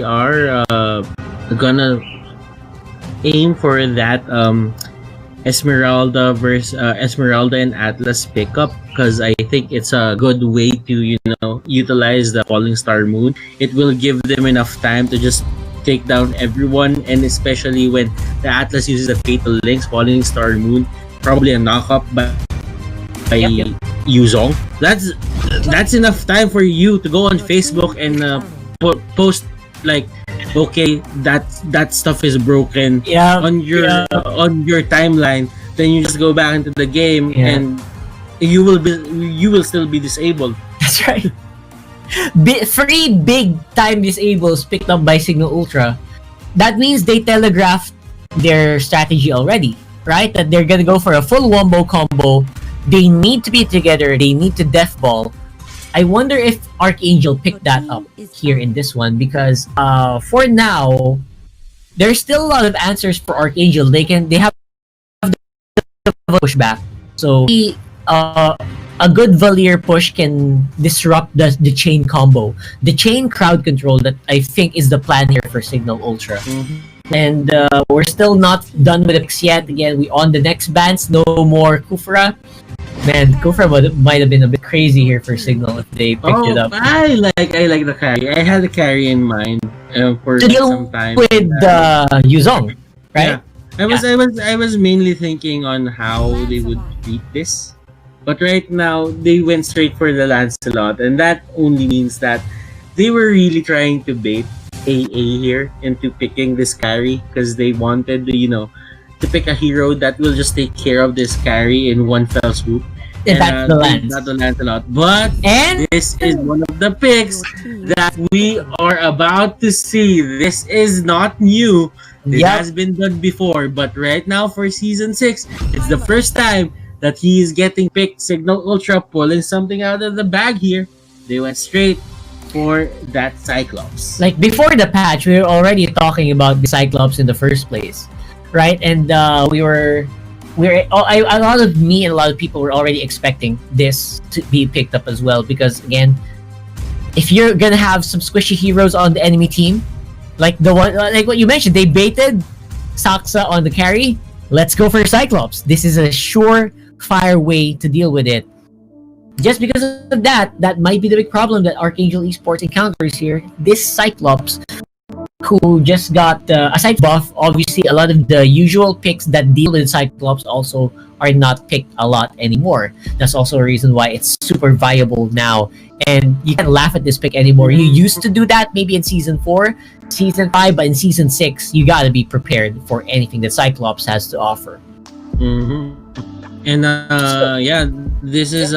are gonna aim for that Esmeralda and Atlas pickup, because I think it's a good way to utilize the Falling Star Moon. It will give them enough time to just take down everyone, and especially when the Atlas uses the Fatal Links, Falling Star Moon, probably a knockup by Yuzong. That's enough time for you to go on Facebook and post like, okay, that stuff is broken on your timeline. Then you just go back into the game and you will still be disabled. That's right. 3 big time disables picked up by Cignal Ultra. That means they telegraphed their strategy already, right? That they're gonna go for a full wombo combo. They need to be together. They need to death ball. I wonder if Arkangel picked that up here in this one, because for now there's still a lot of answers for Arkangel. They have the pushback. So a good Valier push can disrupt the chain combo, the chain crowd control that I think is the plan here for Cignal Ultra. And we're still not done with the picks yet. Again, we on the next bans. No more Kufra. Man, Kufra might have been a bit crazy here for Cignal if they picked it up. I like the carry. I had the carry in mind for to deal some time with Yuzong, right? Yeah. I was mainly thinking on how they would beat this, but right now they went straight for the Lancelot, and that only means that they were really trying to bait AA here into picking this carry, because they wanted to pick a hero that will just take care of this carry in one fell swoop. And that's the Lance. Not the Lancelot. But this is one of the picks that we are about to see. This is not new. It has been done before. But right now for Season 6, it's the first time that he is getting picked. Cignal Ultra pulling something out of the bag here. They went straight for that Cyclops. Like before the patch, we were already talking about the Cyclops in the first place, right? And a lot of me and a lot of people were already expecting this to be picked up as well, because again, if you're gonna have some squishy heroes on the enemy team, like what you mentioned, they baited SAXA on the carry. Let's go for Cyclops. This is a surefire way to deal with it. Just because of that might be the big problem that Arkangel Esports encounters here. This Cyclops, who just got a side buff, obviously a lot of the usual picks that deal with Cyclops also are not picked a lot anymore. That's also a reason why it's super viable now, and you can't laugh at this pick anymore. You used to do that maybe in Season 4, Season 5, but in Season 6 you gotta be prepared for anything that Cyclops has to offer. And this is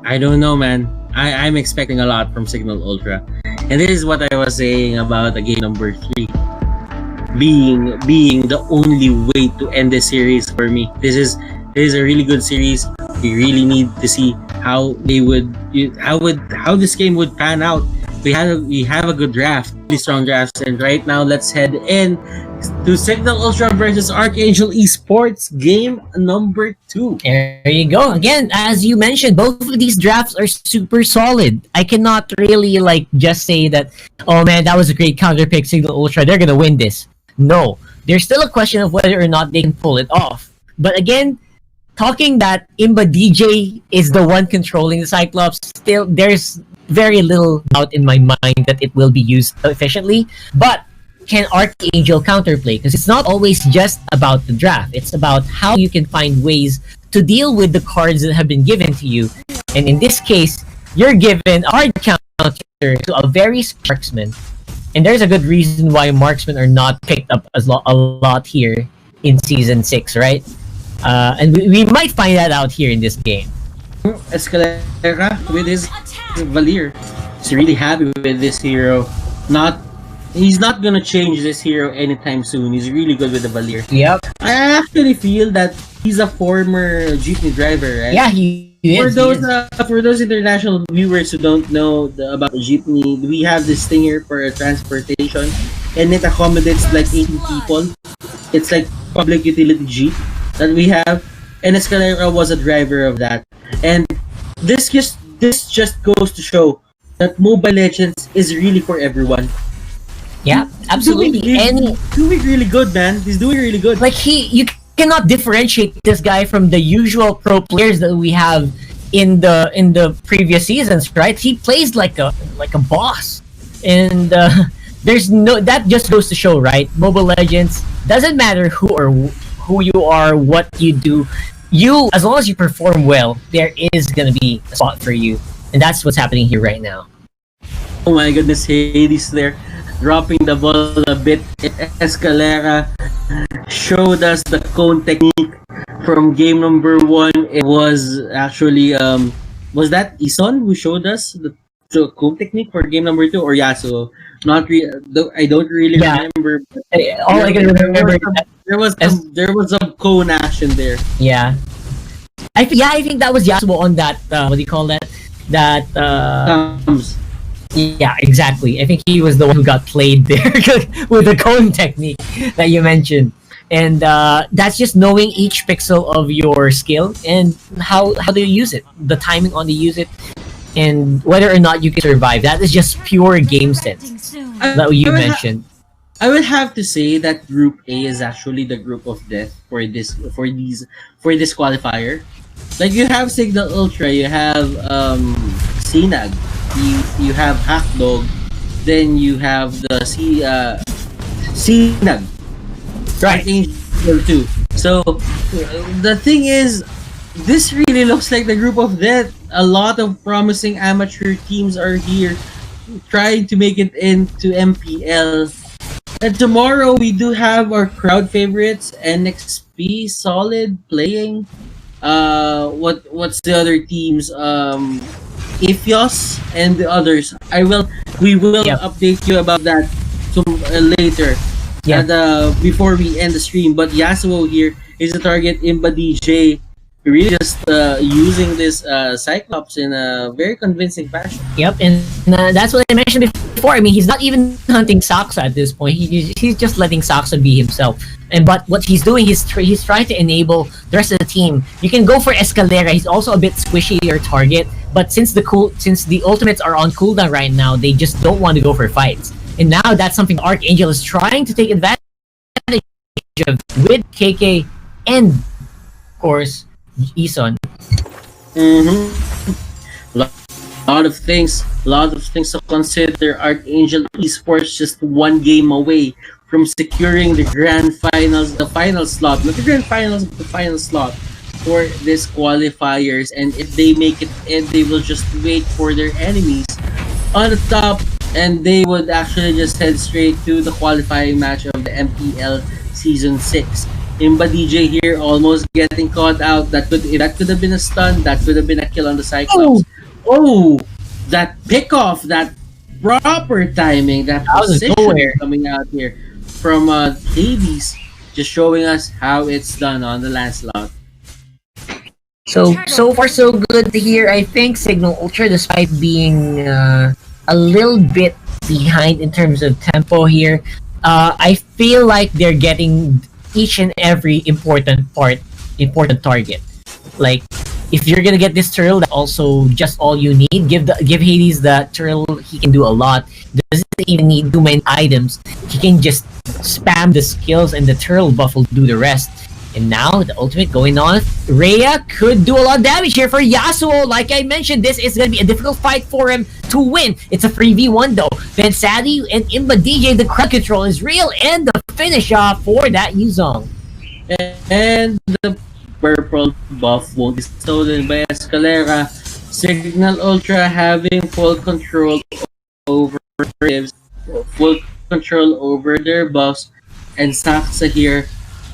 I don't know, man. I'm expecting a lot from Cignal Ultra. And this is what I was saying about the game number 3 being the only way to end this series for me. This is a really good series. We really need to see how this game would pan out. We have a good draft, really strong drafts, and right now let's head in to Cignal Ultra versus Arkangel Esports game number 2. There you go. Again, as you mentioned, both of these drafts are super solid. I cannot really just say that, oh man, that was a great counter pick, Cignal Ultra, they're gonna win this. No, there's still a question of whether or not they can pull it off. But again, talking that IMBADEEJAY is the one controlling the Cyclops, still there's very little doubt in my mind that it will be used efficiently. But can Arkangel counterplay? Because it's not always just about the draft. It's about how you can find ways to deal with the cards that have been given to you. And in this case, you're given a hard counter to a very marksman. And there's a good reason why marksmen are not picked up a lot here in Season 6, right? And we might find that out here in this game. ESCALERA with his Valier. He's really happy with this hero. He's not gonna change this hero anytime soon. He's really good with the Valier. Yep. I actually feel that he's a former jeepney driver, right? Yeah, he is. For those international viewers who don't know about the jeepney, we have this thing here for transportation, and it accommodates like 80 people. It's like public utility jeep that we have, and ESCALERA was a driver of that. And this just goes to show that Mobile Legends is really for everyone. Yeah, absolutely. He's doing really good, man. He's doing really good. Like you cannot differentiate this guy from the usual pro players that we have in the previous seasons, right? He plays like a boss, and there's no, that just goes to show, right? Mobile Legends doesn't matter who you are, what you do. You, as long as you perform well, there is gonna be a spot for you, and that's what's happening here right now. Oh my goodness, Hades there, dropping the ball a bit. Escalera showed us the cone technique from game number 1. It was actually was that ISONN who showed us the cone technique for game number 2, or Yasuo? I don't really remember. All I can remember there was some cone action there. Yeah. I think that was Yasuo on that what do you call that? Yeah, exactly. I think he was the one who got played there with the cone technique that you mentioned. And that's just knowing each pixel of your skill and how do you use it, the timing on the use it, and whether or not you can survive. That is just pure game sense that you mentioned. I would have to say that Group A is actually the group of death for this qualifier. Like, you have Cignal Ultra, you have SINAG, you have HAKDOG, then you have the SINAG, right? Arkangel too. So the thing is, this really looks like the group of death. A lot of promising amateur teams are here trying to make it into MPL. And tomorrow we do have our crowd favorites, NXP Solid playing. What's the other teams? Ifios and the others. We will update you about that later. Yeah. And before we end the stream, but Yasuwo here is the target. IMBADEEJay really just using this Cyclops in a very convincing fashion. Yep, and that's what I mentioned before. I mean, he's not even hunting SAXA at this point. He's just letting SAXA be himself. But what he's doing, he's trying to enable the rest of the team. You can go for Escalera. He's also a bit squishy, your target. But since the ultimates are on cooldown right now, they just don't want to go for fights. And now that's something Arkangel is trying to take advantage of with KK and, of course, ISONN. A lot of things to consider. Arkangel Esports just one game away from securing the grand finals, the final slot, not the grand finals, but the final slot for this qualifiers. And if they make it in, they will just wait for their enemies on the top, and they would actually just head straight to the qualifying match of the MPL Season 6. IMBADEEJay here almost getting caught out. That could have been a stun. That could have been a kill on the Cyclops. Oh, that pick off, that proper timing, that position coming out here from Hades, just showing us how it's done on the Lancelot. So far so good here. I think Cignal Ultra, despite being a little bit behind in terms of tempo here, I feel like they're getting each and every important target. Like, if you're gonna get this turtle, that's also just all you need. Give Hades that turtle. He can do a lot. Doesn't even need too many items. He can just spam the skills, and the turtle buff will do the rest. And now the ultimate going on. RHEA could do a lot of damage here for Yasuwo. Like I mentioned, this is gonna be a difficult fight for him to win. It's a 3v1 though. BENSANITY and IMBADEEJay, the crowd control is real, and the finish off for that YUZONG. And the purple buff won't be stolen by Escalera. Cignal Ultra having full control over their buffs, and SAXA here,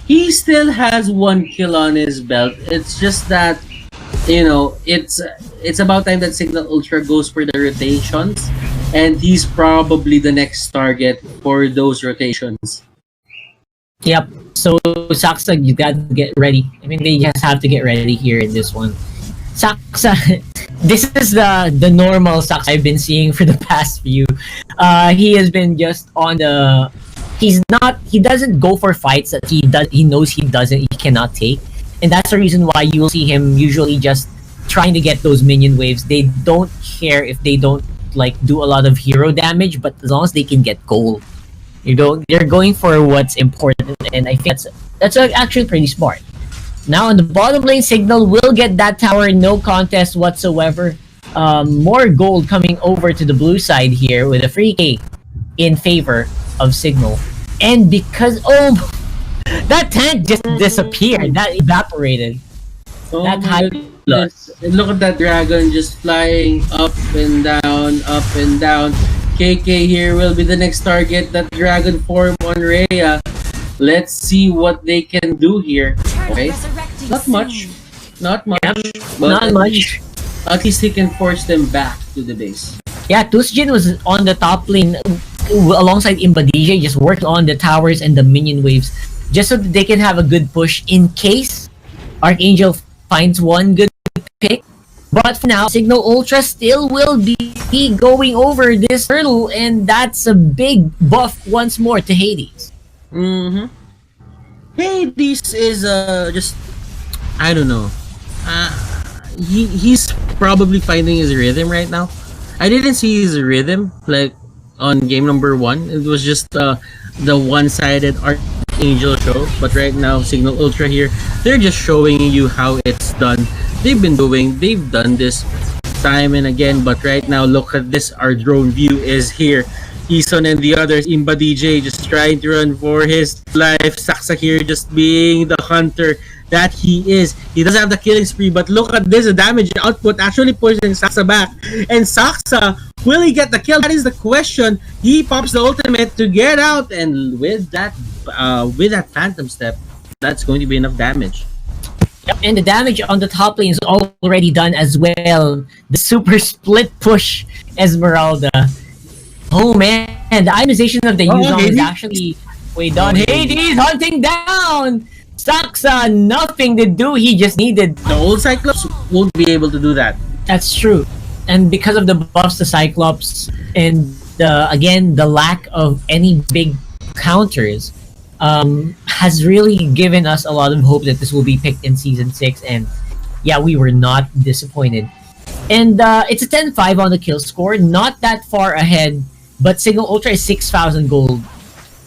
he still has 1 kill on his belt. It's just that, it's about time that Cignal Ultra goes for the rotations, and he's probably the next target for those rotations. Yep. So SAXA, you gotta get ready. I mean, they just have to get ready here in this one. SAXA, this is the normal SAXA I've been seeing for the past few. He has been just on the. He doesn't go for fights that he knows he cannot take, and that's the reason why you will see him usually just trying to get those minion waves. They don't care if they don't like do a lot of hero damage, but as long as they can get gold, they're going for what's important, and I think that's actually pretty smart. Now on the bottom lane, Cignal will get that tower, no contest whatsoever. More gold coming over to the blue side here with a free K in favor of Cignal. And because, that tank just disappeared, that evaporated. That high plus. And look at that dragon just flying up and down, up and down. KK here will be the next target. That dragon form on RHEA. Let's see what they can do here. Okay, not much, Yep, but not much. At least he can force them back to the base. Yeah, TUSJIN was on the top lane alongside IMBADEEJAY, just worked on the towers and the minion waves, just so that they can have a good push in case Arkangel finds one good pick. But for now, Cignal Ultra still will be going over this hurdle, and that's a big buff once more to Hades. Hades is just, I don't know. He's probably finding his rhythm right now. I didn't see his rhythm like on game number 1. It was just the one-sided Arkangel show. But right now, Cignal Ultra here, they're just showing you how it's done. They've done this time and again. But right now, look at this. Our drone view is here. ESONN and the others, IMBADEEJAY just trying to run for his life. SAXA here just being the hunter that he is. He doesn't have the killing spree, but look at this, the damage output actually pushing SAXA back. And SAXA, will he get the kill? That is the question. He pops the ultimate to get out, and with that phantom step, that's going to be enough damage. Yep, and the damage on the top lane is already done as well. The super split push Esmeralda. Oh man, the ionization of the YASUWO is actually way done. Hades hunting down SAXA, nothing to do. He just needed. The old Cyclops won't be able to do that. That's true, and because of the buffs to Cyclops and again the lack of any big counters, has really given us a lot of hope that this will be picked in season 6. And yeah, we were not disappointed. And it's a 10-5 on the kill score, not that far ahead. But Cignal Ultra is 6,000 gold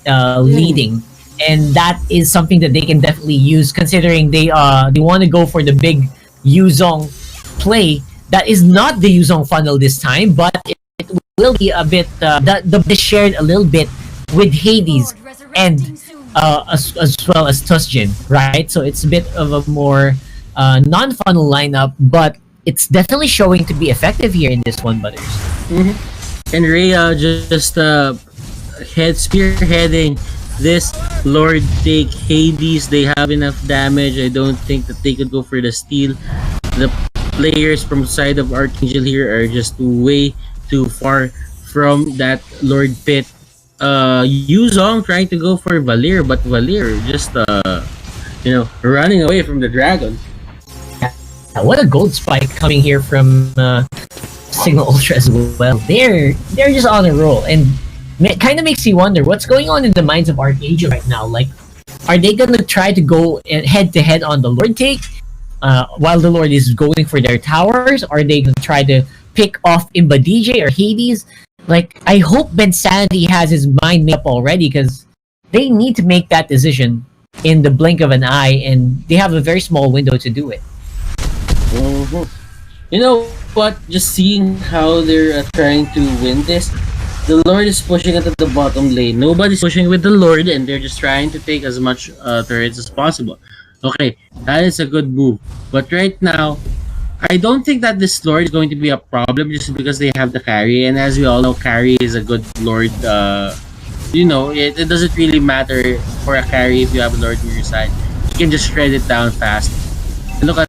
leading, and that is something that they can definitely use, considering they want to go for the big Yuzong play. That is not the Yuzong funnel this time, but it will be a bit the shared a little bit with Hades and as well as TUSJIN, right? So it's a bit of a more non-funnel lineup, but it's definitely showing to be effective here in this one, Butters. And RHEA just spearheading this Lord take. Hades, they have enough damage. I don't think that they could go for the steal. The players from side of Arkangel here are just way too far from that Lord pit. Yuzong trying to go for Valir, but Valir just running away from the dragon. What a gold spike coming here from Cignal Ultra as well. They're just on a roll, and it kind of makes you wonder what's going on in the minds of Arkangel right now. Like, are they gonna try to go head to head on the Lord take while the Lord is going for their towers? Are they gonna try to pick off IMBADEEJAY or Hades? Like, I hope BENSANITY has his mind made up already, because they need to make that decision in the blink of an eye, and they have a very small window to do it. You know what? Just seeing how they're trying to win this, the Lord is pushing it at the bottom lane. Nobody's pushing with the Lord, and they're just trying to take as much turrets as possible. Okay, that is a good move. But right now, I don't think that this Lord is going to be a problem just because they have the carry. And as we all know, carry is a good Lord. It doesn't really matter for a carry if you have a Lord on your side. You can just shred it down fast. And look at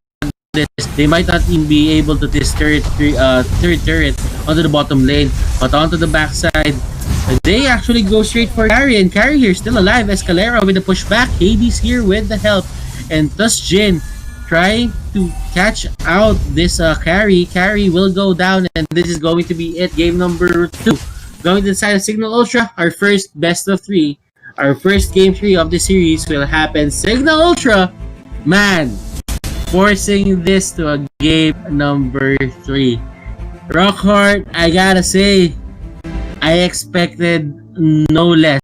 this. They might not even be able to this third turret onto the bottom lane, but onto the backside. They actually go straight for carry, and carry here still alive. ESCALERA with the pushback. Hades here with the help. And TUSJIN trying to catch out this carry. Carry will go down, and this is going to be it. Game number 2. Going to the side of Cignal Ultra, our first best of 3. Our first game 3 of the series will happen. Cignal Ultra, man, forcing this to a game number 3. Rockhart, I gotta say, I expected no less